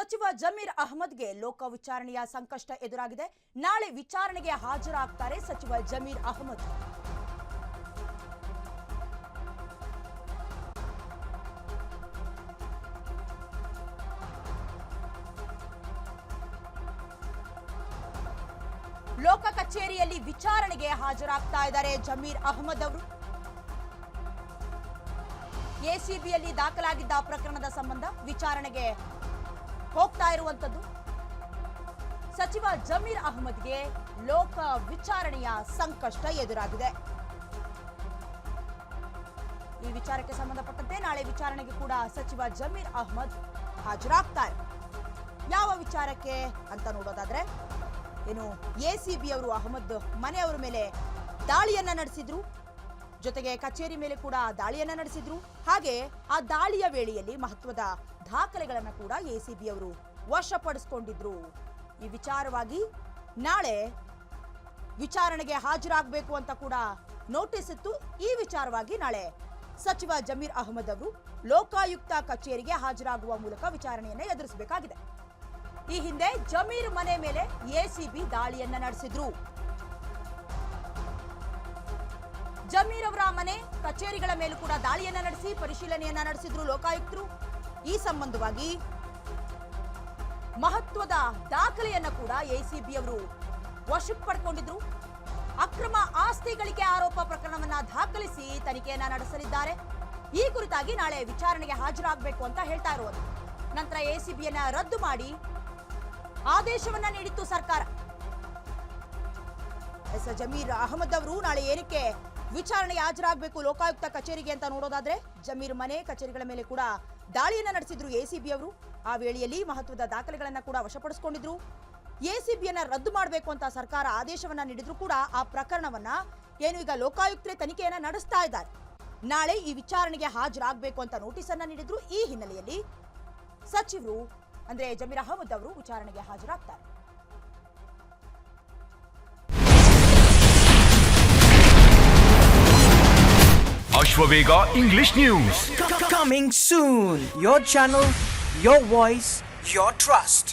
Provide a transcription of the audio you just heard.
ಸಚಿವ ಜಮೀರ್ ಅಹಮದ್ಗೆ ಲೋಕ ವಿಚಾರಣೆಯ ಸಂಕಷ್ಟ ಎದುರಾಗಿದೆ. ನಾಳೆ ವಿಚಾರಣೆಗೆ ಹಾಜರಾಗ್ತಾರೆ ಸಚಿವ ಜಮೀರ್ ಅಹಮದ್. ಲೋಕ ಕಚೇರಿಯಲ್ಲಿ ವಿಚಾರಣೆಗೆ ಹಾಜರಾಗ್ತಾ ಇದ್ದಾರೆ ಜಮೀರ್ ಅಹಮದ್ ಅವರು. ಎಸಿಬಿಯಲ್ಲಿ ದಾಖಲಾಗಿದ್ದ ಪ್ರಕರಣದ ಸಂಬಂಧ ವಿಚಾರಣೆಗೆ ಹೋಗ್ತಾ ಇರುವಂತದ್ದು. ಸಚಿವ ಜಮೀರ್ ಅಹಮದ್ಗೆ ಲೋಕ ವಿಚಾರಣೆಯ ಸಂಕಷ್ಟ ಎದುರಾಗಿದೆ. ಈ ವಿಚಾರಕ್ಕೆ ಸಂಬಂಧಪಟ್ಟಂತೆ ನಾಳೆ ವಿಚಾರಣೆಗೆ ಕೂಡ ಸಚಿವ ಜಮೀರ್ ಅಹಮದ್ ಹಾಜರಾಗ್ತಾರೆ. ಯಾವ ವಿಚಾರಕ್ಕೆ ಅಂತ ನೋಡೋದಾದ್ರೆ, ಏನು ಎಸಿಬಿ ಅವರು ಅಹಮದ್ ಮನೆಯವರ ಮೇಲೆ ದಾಳಿಯನ್ನ ನಡೆಸಿದ್ರು, ಜೊತೆಗೆ ಕಚೇರಿ ಮೇಲೆ ಕೂಡ ದಾಳಿಯನ್ನ ನಡೆಸಿದ್ರು. ಹಾಗೆ ಆ ದಾಳಿಯ ವೇಳೆಯಲ್ಲಿ ಮಹತ್ವದ ದಾಖಲೆಗಳನ್ನು ಕೂಡ ಎಸಿಬಿ ಅವರು ವಶಪಡಿಸಿಕೊಂಡಿದ್ರು. ಈ ವಿಚಾರವಾಗಿ ನಾಳೆ ವಿಚಾರಣೆಗೆ ಹಾಜರಾಗಬೇಕು ಅಂತ ಕೂಡ ನೋಟಿಸ್ ಇತ್ತು. ಈ ವಿಚಾರವಾಗಿ ನಾಳೆ ಸಚಿವ ಜಮೀರ್ ಅಹಮದ್ ಅವರು ಲೋಕಾಯುಕ್ತ ಕಚೇರಿಗೆ ಹಾಜರಾಗುವ ಮೂಲಕ ವಿಚಾರಣೆಯನ್ನು ಎದುರಿಸಬೇಕಾಗಿದೆ. ಈ ಹಿಂದೆ ಜಮೀರ್ ಮನೆ ಮೇಲೆ ಎಸಿಬಿ ದಾಳಿಯನ್ನ ನಡೆಸಿದ್ರು. ಜಮೀರ್ ಅವರ ಮನೆ ಕಚೇರಿಗಳ ಮೇಲೂ ಕೂಡ ದಾಳಿಯನ್ನ ನಡೆಸಿ ಪರಿಶೀಲನೆಯನ್ನ ನಡೆಸಿದ್ರು ಲೋಕಾಯುಕ್ತರು. ಈ ಸಂಬಂಧವಾಗಿ ಮಹತ್ವದ ದಾಖಲೆಯನ್ನ ಕೂಡ ಎಸಿಬಿ ಅವರು ವಶಕ್ಕೆ ಪಡ್ಕೊಂಡಿದ್ರು. ಅಕ್ರಮ ಆಸ್ತಿ ಗಳಿಕೆ ಆರೋಪ ಪ್ರಕರಣವನ್ನ ದಾಖಲಿಸಿ ತನಿಖೆಯನ್ನ ನಡೆಸಲಿದ್ದಾರೆ. ಈ ಕುರಿತಾಗಿ ನಾಳೆ ವಿಚಾರಣೆಗೆ ಹಾಜರಾಗಬೇಕು ಅಂತ ಹೇಳ್ತಾ ಇರುವುದು. ನಂತರ ಎಸಿಬಿಯನ್ನ ರದ್ದು ಮಾಡಿ ಆದೇಶವನ್ನ ನೀಡಿತ್ತು ಸರ್ಕಾರ. ಜಮೀರ್ ಅಹಮದ್ ಅವರು ನಾಳೆ ಏನಕ್ಕೆ ವಿಚಾರಣೆಗೆ ಹಾಜರಾಗಬೇಕು ಲೋಕಾಯುಕ್ತ ಕಚೇರಿಗೆ ಅಂತ ನೋಡೋದಾದ್ರೆ, ಜಮೀರ್ ಮನೆ ಕಚೇರಿಗಳ ಮೇಲೆ ಕೂಡ ದಾಳಿಯನ್ನ ನಡೆಸಿದ್ರು ಎಸಿಬಿ ಅವರು. ಆ ವೇಳೆಯಲ್ಲಿ ಮಹತ್ವದ ದಾಖಲೆಗಳನ್ನ ಕೂಡ ವಶಪಡಿಸಿಕೊಂಡಿದ್ರು. ಎಸಿಬಿಯನ್ನ ರದ್ದು ಮಾಡಬೇಕು ಅಂತ ಸರ್ಕಾರ ಆದೇಶವನ್ನ ನೀಡಿದ್ರು ಕೂಡ ಆ ಪ್ರಕರಣವನ್ನ ಏನು ಈಗ ಲೋಕಾಯುಕ್ತರೇ ತನಿಖೆಯನ್ನ ನಡೆಸ್ತಾ ಇದ್ದಾರೆ. ನಾಳೆ ಈ ವಿಚಾರಣೆಗೆ ಹಾಜರಾಗಬೇಕು ಅಂತ ನೋಟಿಸ್ ಅನ್ನ ನೀಡಿದ್ರು. ಈ ಹಿನ್ನೆಲೆಯಲ್ಲಿ ಸಚಿವರು ಅಂದ್ರೆ ಜಮೀರ್ ಅಹಮದ್ ಅವರು ವಿಚಾರಣೆಗೆ ಹಾಜರಾಗ್ತಾರೆ. Ashwavega English News. Coming soon. Your channel, your voice, your trust.